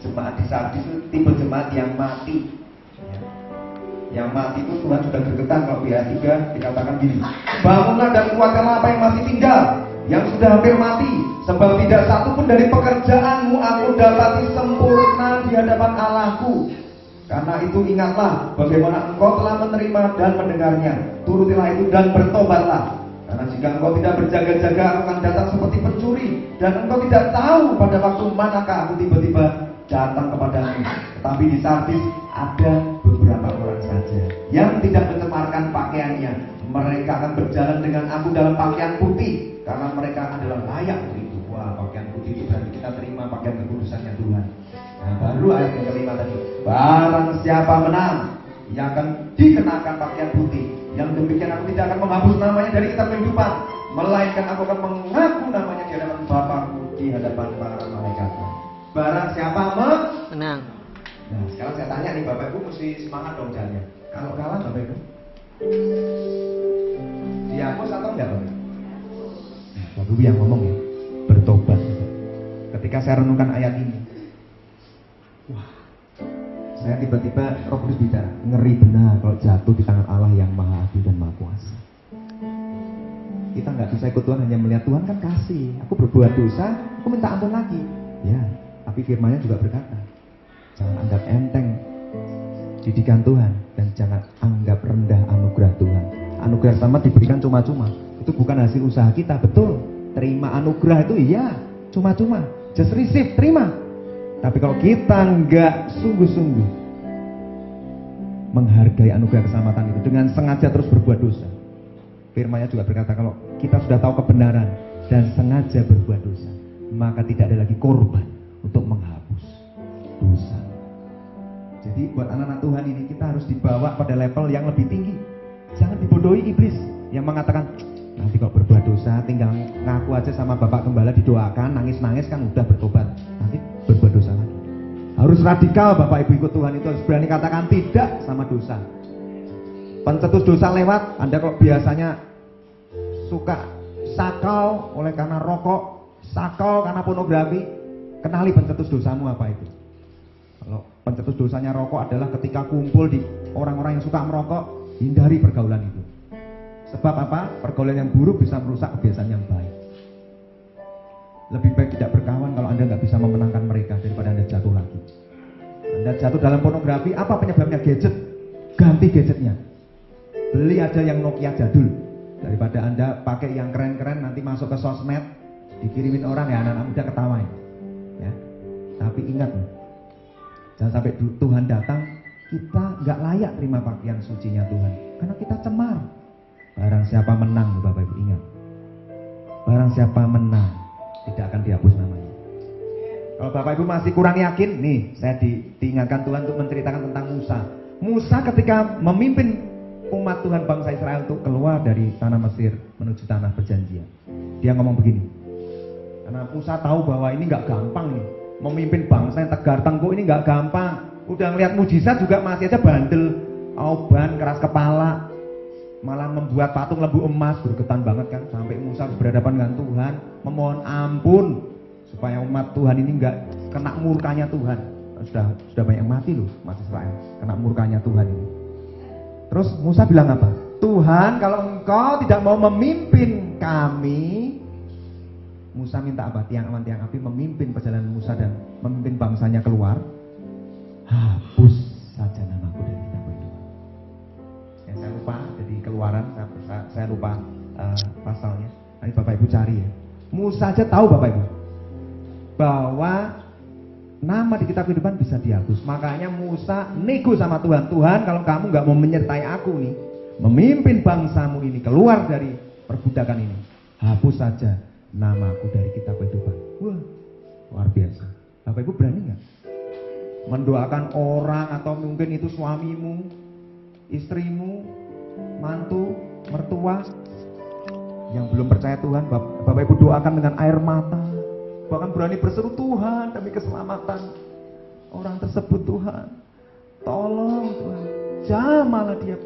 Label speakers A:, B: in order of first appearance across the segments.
A: Jemaat di Sardis itu tipe jemaat yang mati. Yang mati itu Tuhan sudah gregetan. Kalau di ayat 3 dikatakan gini, bangunlah dan kuatkanlah apa yang masih tinggal, yang sudah hampir mati, sebab tidak satu pun dari pekerjaanmu aku dapati sempurna di hadapan Allahku. Karena itu ingatlah bagaimana engkau telah menerima dan mendengarnya, turutilah itu dan bertobatlah. Karena jika engkau tidak berjaga-jaga, aku akan datang seperti pencuri, dan engkau tidak tahu pada waktu manakah aku tiba-tiba datang kepadamu. Tetapi di Sardis ada beberapa orang saja yang tidak mencemarkan pakaiannya. Mereka akan berjalan dengan aku dalam pakaian putih, karena mereka adalah layak untuk itu. Wah, pakaian putih itu berarti kita terima pakaian kekudusannya Tuhan. Nah, baru ayat yang kelima tadi, barang siapa menang, ia akan dikenakan pakaian putih. Yang demikian aku tidak akan menghapus namanya dari kitab kehidupan, melainkan aku akan mengaku namanya di hadapan Bapakku, di hadapan para malaikat. Barang siapa menang. Nah, sekarang saya tanya nih, Bapak Ibu mesti semangat dong jalannya. Kalau kalah Bapak Ibu dihapus atau enggak Bapak Ibu? Nah, Bapak Ibu yang ngomong ya, bertobat. Ketika saya renungkan ayat ini, wah, saya tiba-tiba Roh Kudus bicara, ngeri benar kalau jatuh di tangan Allah yang Maha Adil dan Maha Kuasa. Kita nggak bisa ikut Tuhan hanya melihat Tuhan kan kasih. Aku berbuat dosa, aku minta ampun lagi. Ya, tapi firman-Nya juga berkata, jangan anggap enteng didikan Tuhan dan jangan anggap rendah anugerah Tuhan. Anugerah sama diberikan cuma-cuma. Itu bukan hasil usaha kita, betul. Terima anugerah itu iya, cuma-cuma. Just receive, terima. Tapi kalau kita nggak sungguh-sungguh menghargai anugerah keselamatan itu dengan sengaja terus berbuat dosa, firman-Nya juga berkata kalau kita sudah tahu kebenaran dan sengaja berbuat dosa, maka tidak ada lagi korban untuk menghapus dosa. Jadi buat anak-anak Tuhan ini kita harus dibawa pada level yang lebih tinggi. Jangan dibodohi iblis yang mengatakan nanti kalau berbuat dosa tinggal ngaku aja sama Bapak Gembala, didoakan, nangis-nangis kan udah bertobat, nanti berbuat dosa lagi. Harus radikal Bapak Ibu ikut Tuhan itu, harus berani katakan tidak sama dosa. Pencetus dosa lewat. Anda kalau biasanya suka sakau oleh karena rokok, sakau karena pornografi, kenali pencetus dosamu apa itu. Kalau pencetus dosanya rokok adalah ketika kumpul di orang-orang yang suka merokok, hindari pergaulan itu. Sebab apa? Pergaulan yang buruk bisa merusak kebiasaan yang baik. Lebih baik tidak berkawan kalau Anda nggak bisa memenangkan mereka daripada Anda jatuh lagi. Anda jatuh dalam pornografi, apa penyebabnya? Gadget. Ganti gadgetnya. Beli aja yang Nokia jadul daripada Anda pakai yang keren-keren, nanti masuk ke sosmed dikirimin orang, ya anak-anak muda ketawain. Ya. Tapi ingat, jangan sampai Tuhan datang kita nggak layak terima pakaian sucinya Tuhan, karena kita cemar. Barang siapa menang, Bapak Ibu ingat, barang siapa menang tidak akan dihapus namanya. Kalau Bapak Ibu masih kurang yakin, nih saya diingatkan Tuhan untuk menceritakan tentang Musa. Musa ketika memimpin umat Tuhan bangsa Israel untuk keluar dari tanah Mesir menuju tanah perjanjian, dia ngomong begini, karena Musa tahu bahwa ini nggak gampang nih, memimpin bangsa yang tegar tengkuk ini nggak gampang. Udah ngeliat mujizat juga masih aja bandel, auban, keras kepala, malah membuat patung lembu emas, bergetan banget kan, sampai Musa harus berhadapan dengan Tuhan memohon ampun supaya umat Tuhan ini nggak kena murkanya Tuhan. Sudah banyak mati loh umat Israel kena murkanya Tuhan ini. Terus Musa bilang apa? Tuhan, kalau engkau tidak mau memimpin kami, Musa minta apa? Tiang awan, tiang api memimpin perjalanan Musa dan memimpin bangsanya keluar. Hapus saja namaku dari kitab kehidupan. Ya, saya lupa, jadi Keluaran, saya lupa pasalnya. Nanti Bapak Ibu cari ya. Musa aja tahu Bapak Ibu bahwa nama di kitab kehidupan bisa dihapus. Makanya Musa nego sama Tuhan. Tuhan, kalau kamu nggak mau menyertai aku nih, memimpin bangsamu ini keluar dari perbudakan ini, hapus saja namaku dari kitab kehidupan. Wah, luar biasa. Bapak Ibu berani nggak mendoakan orang, atau mungkin itu suamimu, istrimu, mantu, mertua yang belum percaya Tuhan, Bapak Ibu doakan dengan air mata, bahkan berani berseru, Tuhan demi keselamatan orang tersebut, Tuhan tolong Tuhan, jamalah dia,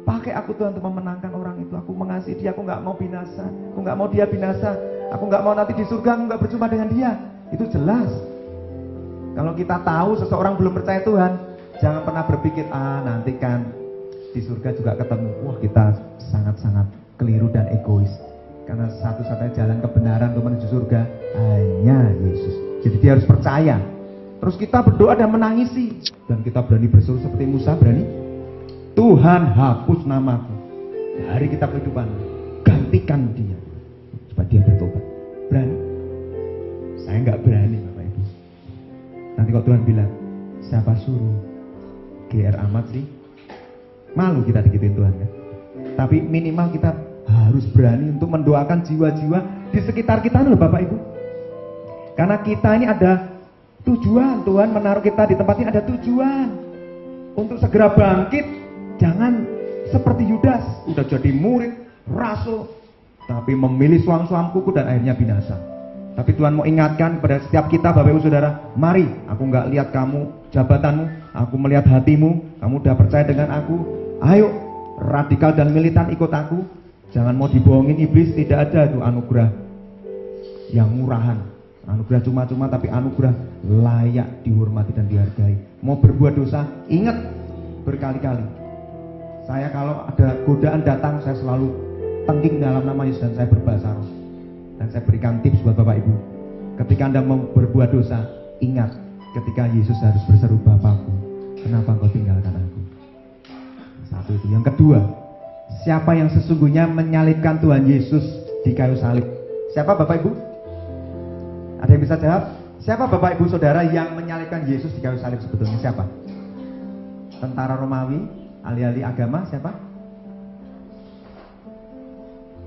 A: pakai aku Tuhan untuk memenangkan orang itu. Aku mengasihi dia, aku nggak mau binasa, aku nggak mau dia binasa, aku nggak mau nanti di surga aku nggak berjumpa dengan dia. Itu jelas. Kalau kita tahu seseorang belum percaya Tuhan, jangan pernah berpikir, nanti kan di surga juga ketemu. Wah, kita sangat-sangat keliru dan egois. Karena satu-satunya jalan kebenaran untuk menuju surga hanya Yesus. Jadi dia harus percaya. Terus kita berdoa dan menangisi. Dan kita berani berseru seperti Musa berani. Tuhan, hapus namaku dari kitab kehidupan. Gantikan dia. Supaya dia bertobat. Berani? Saya nggak berani, Bapak Ibu. Nanti kalau Tuhan bilang, siapa suruh? GR amat sih. Malu kita digituin Tuhan kan. Tapi minimal kita harus berani untuk mendoakan jiwa-jiwa di sekitar kita loh Bapak Ibu. Karena kita ini ada tujuan. Tuhan menaruh kita di tempat ini ada tujuan. Untuk segera bangkit. Jangan seperti Yudas. Udah jadi murid, rasul, tapi memilih suam-suam kuku dan akhirnya binasa. Tapi Tuhan mau ingatkan kepada setiap kita Bapak Ibu Saudara, mari, aku nggak lihat kamu, jabatanmu, aku melihat hatimu, kamu udah percaya dengan aku, ayo, radikal dan militan ikut aku, jangan mau dibohongin iblis, tidak ada itu anugerah yang murahan, anugerah cuma-cuma tapi anugerah layak dihormati dan dihargai. Mau berbuat dosa, ingat berkali-kali, saya kalau ada godaan datang, saya selalu tengking dalam nama Yesus dan saya berbahasa roh. Dan saya berikan tips buat Bapak Ibu. Ketika Anda mau berbuat dosa, ingat ketika Yesus harus berseru, Bapakku, kenapa engkau tinggalkan aku? Satu itu. Yang kedua, siapa yang sesungguhnya menyalibkan Tuhan Yesus di kayu salib? Siapa Bapak Ibu? Ada yang bisa jawab? Siapa Bapak Ibu Saudara yang menyalibkan Yesus di kayu salib sebetulnya? Siapa? Tentara Romawi, ahli-ahli agama, siapa?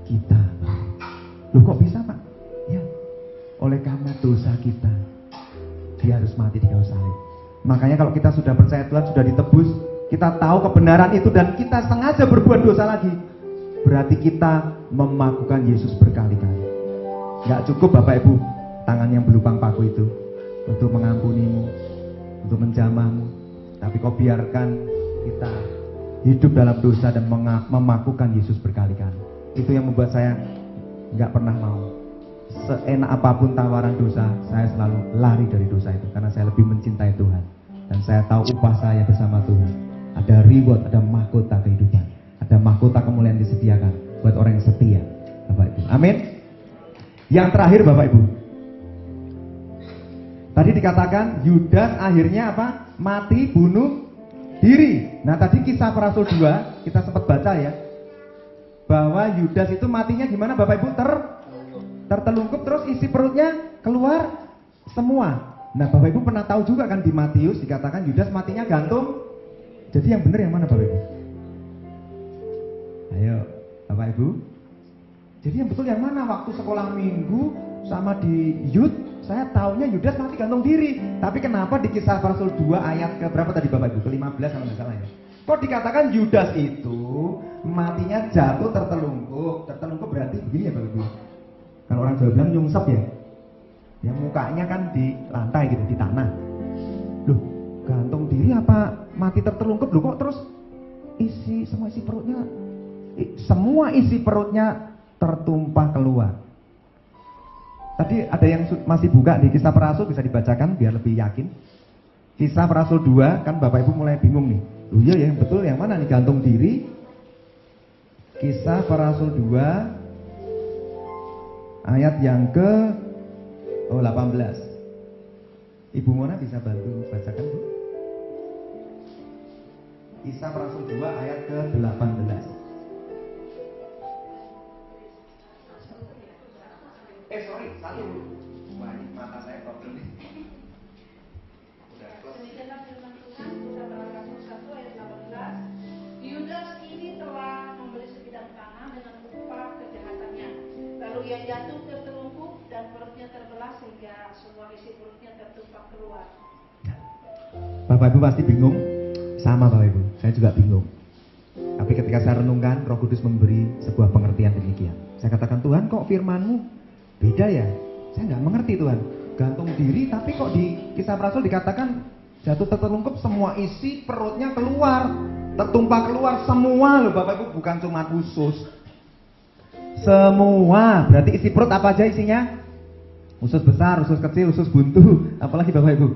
A: Kita. Loh kok bisa Pak? Ya, oleh karena dosa kita, dia harus mati di kayu salib. Makanya kalau kita sudah percaya Tuhan, sudah ditebus, kita tahu kebenaran itu dan kita sengaja berbuat dosa lagi, berarti kita memakukan Yesus berkali-kali. Gak cukup Bapak Ibu tangan yang berlubang paku itu untuk mengampunimu, untuk menjamahmu, tapi kau biarkan kita hidup dalam dosa dan memakukan Yesus berkali-kali. Itu yang membuat saya nggak pernah mau. Seenak apapun tawaran dosa, saya selalu lari dari dosa itu karena saya lebih mencintai Tuhan dan saya tahu upah saya bersama Tuhan. Ada reward, ada mahkota kehidupan, ada mahkota kemuliaan disediakan buat orang yang setia, Bapak Ibu. Amin. Yang terakhir Bapak Ibu, tadi dikatakan Yudas akhirnya apa? Mati bunuh diri. Nah tadi kisah para rasul 2 kita sempat baca ya, bahwa Yudas itu matinya gimana Bapak Ibu? Tertelungkup terus isi perutnya keluar semua. Nah Bapak Ibu pernah tahu juga kan di Matius dikatakan Yudas matinya gantung. Jadi yang benar yang mana Bapak Ibu? Ayo Bapak Ibu. Jadi yang betul yang mana? Waktu sekolah minggu sama di Yud, saya taunya Yudas mati gantung diri. Tapi kenapa di kisah Rasul 2 ayat ke berapa tadi Bapak Ibu? Ke-15 kalau nggak salah ya. Kok dikatakan Yudas itu matinya jatuh tertelungkup. Tertelungkup berarti begini ya Bapak Ibu. Kan orang Jawa bilang nyungsep ya. Ya mukanya kan di lantai gitu, di tanah. Loh, gantung diri apa mati tertelungkup? Loh kok terus semua isi perutnya tertumpah keluar. Tadi ada yang masih buka di Kisah Para Rasul, bisa dibacakan biar lebih yakin. Kisah Para Rasul 2, kan Bapak Ibu mulai bingung nih. Loh iya ya, yang betul yang mana nih, gantung diri? Kisah Para Rasul 2 ayat yang ke 18. Ibu Mona bisa bantu bacakan Bu? Kisah Para Rasul 2 ayat ke 18. Sorry, satu dulu. Wah, ini mata saya problem nih.
B: Demikianlah firman Tuhan, Kisah Para Rasul 1 ayat 18. Yudas ini telah membeli sebidang tanah dengan upah kejahatannya. Lalu ia jatuh tertelungkup dan perutnya terbelah sehingga semua isi perutnya tertumpah keluar.
A: Bapak Ibu pasti bingung. Sama Bapak Ibu, saya juga bingung. Tapi ketika saya renungkan, Roh Kudus memberi sebuah pengertian demikian. Saya katakan, Tuhan kok firman-Mu beda ya? Saya nggak mengerti Tuhan. Gantung diri, tapi kok di Kisah Para Rasul dikatakan jatuh tertelungkup, semua isi perutnya keluar, tertumpah keluar semua loh Bapak Ibu, bukan cuma usus. Semua, berarti isi perut apa aja isinya? Usus besar, usus kecil, usus buntu, apalagi Bapak Ibu?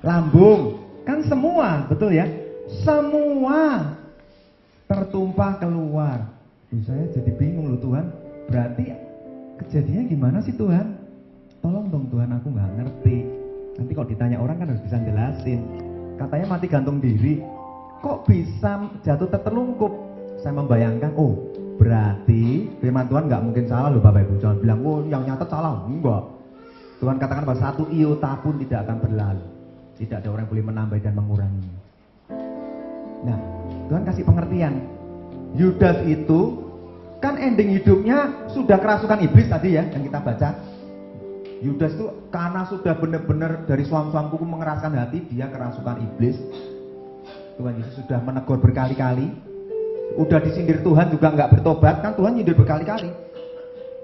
A: lambung, kan semua, betul ya? Semua tertumpah keluar. Saya jadi bingung loh Tuhan. Berarti kejadiannya gimana sih Tuhan? Tolong dong Tuhan, aku nggak ngerti. Nanti kalau ditanya orang kan harus bisa jelasin. Katanya mati gantung diri. Kok bisa jatuh tertelungkup? Saya membayangkan, oh berarti firman Tuhan nggak mungkin salah loh Bapak Ibu. Jangan bilang, oh yang nyatet salah. Enggak. Tuhan katakan bahwa 1 iota pun tidak akan berlalu. Tidak ada orang yang boleh menambah dan mengurangi. Nah, Tuhan kasih pengertian. Yudas itu kan ending hidupnya sudah kerasukan iblis tadi ya yang kita baca. Yudas itu karena sudah benar-benar dari suam-suam kuku mengeraskan hati, dia kerasukan iblis. Tuhan Yesus sudah menegur berkali-kali. Udah disindir Tuhan juga nggak bertobat, kan Tuhan nyindir berkali-kali.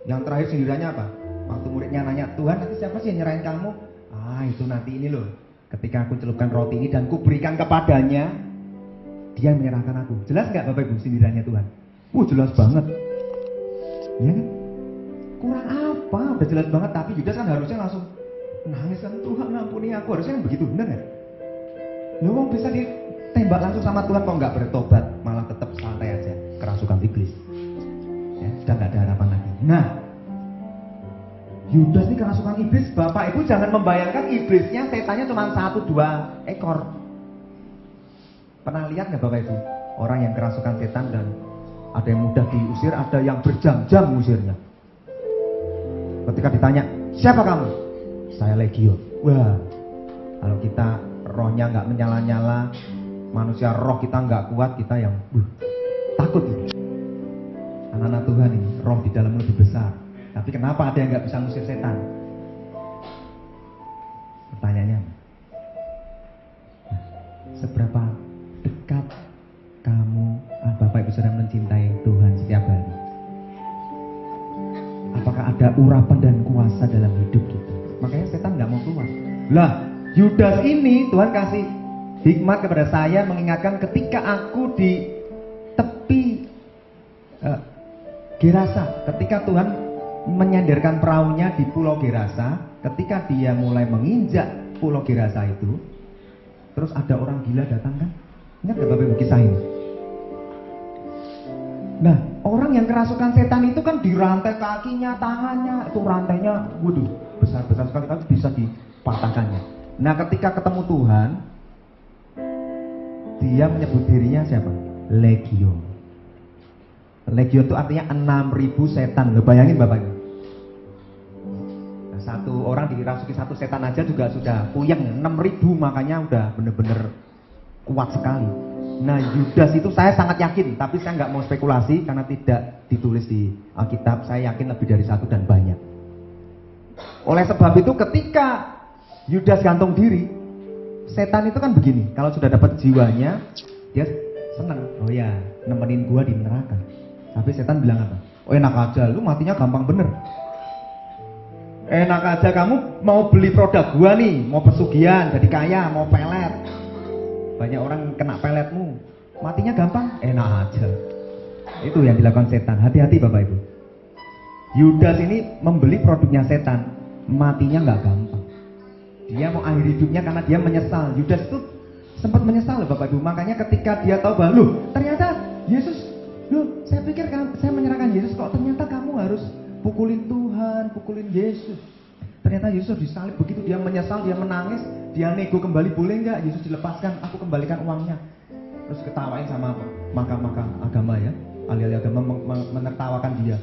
A: Yang terakhir sindirannya apa? Waktu muridnya nanya, Tuhan nanti siapa sih yang nyerahin kamu? Ah itu nanti ini loh. Ketika aku celupkan roti ini dan kuberikan kepadanya, dia menyerahkan aku. Jelas nggak Bapak Ibu sindirannya Tuhan? Jelas banget. Ya kan? Kurang apa? Udah jelas banget. Tapi Yudas kan harusnya langsung nangis kan, Tuhan ampuni aku. Harusnya kan begitu, benar nggak? Ya mau bisa ditembak langsung sama Tuhan kok nggak bertobat, malah tetap santai aja kerasukan iblis. Ya, sudah nggak ada harapan lagi. Nah, Yudas ini kerasukan iblis. Bapak Ibu jangan membayangkan iblisnya setannya cuma 1-2 ekor. Pernah lihat nggak Bapak Ibu orang yang kerasukan setan dan ada yang mudah diusir, ada yang berjam-jam usirnya. Ketika ditanya, siapa kamu? Saya Legion. Wah, kalau kita rohnya nggak menyala-nyala, manusia roh kita nggak kuat, kita yang takut. Anak-anak Tuhan ini, roh di dalam lebih besar. Tapi kenapa ada yang nggak bisa ngusir setan? Pertanyaannya, seberapa dekat kamu, Bapak Ibu Saudara mencintai Tuhan setiap hari? Apakah ada urapan dan kuasa dalam hidup kita? Makanya setan nggak mau keluar. Lah, Yudas ini Tuhan kasih hikmat kepada saya mengingatkan ketika aku di tepi Gerasa, ketika Tuhan menyandarkan perahunya di Pulau Gerasa, ketika dia mulai menginjak Pulau Gerasa itu, terus ada orang gila datang kan? Ingat gak Bapak Ibu kisah ini? Nah, orang yang kerasukan setan itu kan dirantai kakinya, tangannya, itu rantainya, waduh, besar-besar sekali, tapi bisa dipatahkannya. Nah, ketika ketemu Tuhan, dia menyebut dirinya siapa? Legion. Legion itu artinya 6.000 setan. Lo bayangin Bapak Ibu. Nah, satu orang dirasuki satu setan aja juga sudah puyeng. 6.000 makanya udah bener-bener kuat sekali. Nah, Yudas itu saya sangat yakin, tapi saya nggak mau spekulasi karena tidak ditulis di Alkitab. Saya yakin lebih dari satu dan banyak. Oleh sebab itu ketika Yudas gantung diri, setan itu kan begini, kalau sudah dapat jiwanya, dia senang. Oh ya, nemenin gua di neraka. Tapi setan bilang apa? Oh enak aja, lu matinya gampang bener. Enak aja kamu mau beli produk gua nih, mau pesugihan, jadi kaya, mau pelet. Banyak orang kena peletmu, matinya gampang, enak aja. Itu yang dilakukan setan. Hati-hati Bapak Ibu. Yudas ini membeli produknya setan, matinya nggak gampang. Dia mau akhir hidupnya karena dia menyesal. Yudas itu sempat menyesal loh Bapak Ibu. Makanya ketika dia tahu bahwa loh ternyata Yesus, loh saya pikir saya menyerahkan Yesus, kok ternyata kamu harus pukulin Tuhan, pukulin Yesus. Ternyata Yesus disalib. Begitu dia menyesal, dia menangis, dia nego kembali, boleh nggak Yesus dilepaskan, aku kembalikan uangnya. Terus ketawain sama makam-makam agama ya, ahli-ahli agama menertawakan dia.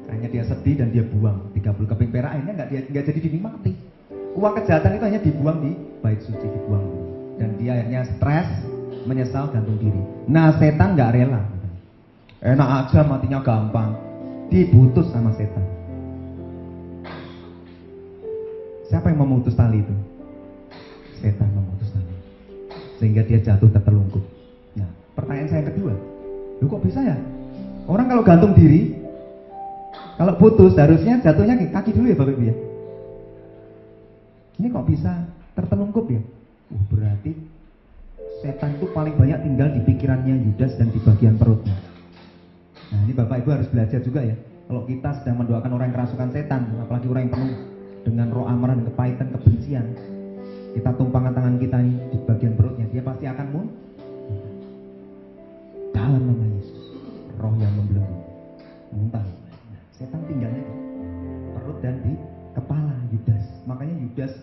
A: Akhirnya dia sedih dan dia buang 30 keping perak. Akhirnya nggak jadi dinikmati. Uang kejahatan itu hanya dibuang di bait suci, dibuang. Dan dia akhirnya stres, menyesal, gantung diri. Nah setan nggak rela. Enak aja matinya gampang, diputus sama setan. Siapa yang memutus tali itu? Setan memutus tali, sehingga dia jatuh tertelungkup. Nah, pertanyaan saya yang kedua, loh kok bisa ya? Orang kalau gantung diri, kalau putus harusnya jatuhnya kaki dulu ya Bapak Ibu ya. Ini kok bisa tertelungkup ya? Berarti setan itu paling banyak tinggal di pikirannya Yudas dan di bagian perutnya. Nah ini Bapak Ibu harus belajar juga ya. Kalau kita sedang mendoakan orang yang kerasukan setan, apalagi orang yang penuh dengan roh amarah dan kepahitan, kebencian, kita tumpangkan tangan kita ini di bagian perutnya, dia pasti akan dalam nama Yesus. Roh yang membelenggu, muntah. Nah, setan tinggalnya di perut dan di kepala Yudas. Makanya Yudas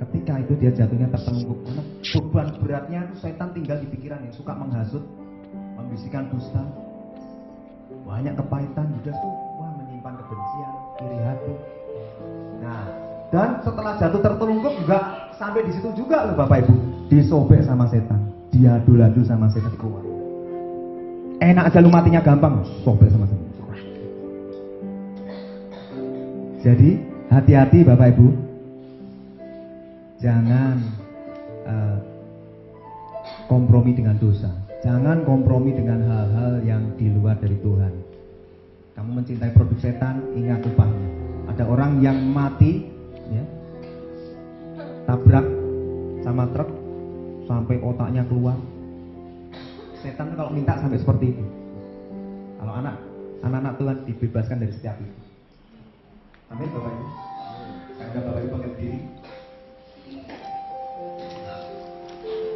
A: ketika itu dia jatuhnya tertelungkup karena beban beratnya itu setan tinggal di pikirannya, suka menghasut, membisikkan dusta, banyak kepahitan. Yudas tuh menyimpan kebencian, iri hati. Nah, dan setelah jatuh tertelungkup juga sampai di situ juga loh Bapak Ibu, disobek sama setan, diadu-adu sama setan, keluar. Enak aja lu matinya gampang, sobek sama setan. Jadi hati-hati Bapak Ibu, jangan kompromi dengan dosa, jangan kompromi dengan hal-hal yang di luar dari Tuhan. Kamu mencintai produk setan, ingat upahnya. Ada orang yang mati, ya, tabrak sama truk sampai otaknya keluar. Setan kalau minta sampai seperti itu. Kalau anak-anak Tuhan dibebaskan dari setiap itu. Amin Bapak Ibu. Karena Bapak Ibu berdiri.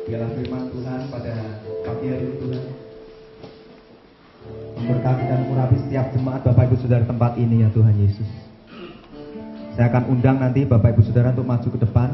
A: Biarlah firman Tuhan pada pagi hari ini Tuhan memberkati dan mengurapi setiap jemaat Bapak Ibu Saudara tempat ini ya Tuhan Yesus. Saya akan undang nanti Bapak Ibu Saudara untuk maju ke depan.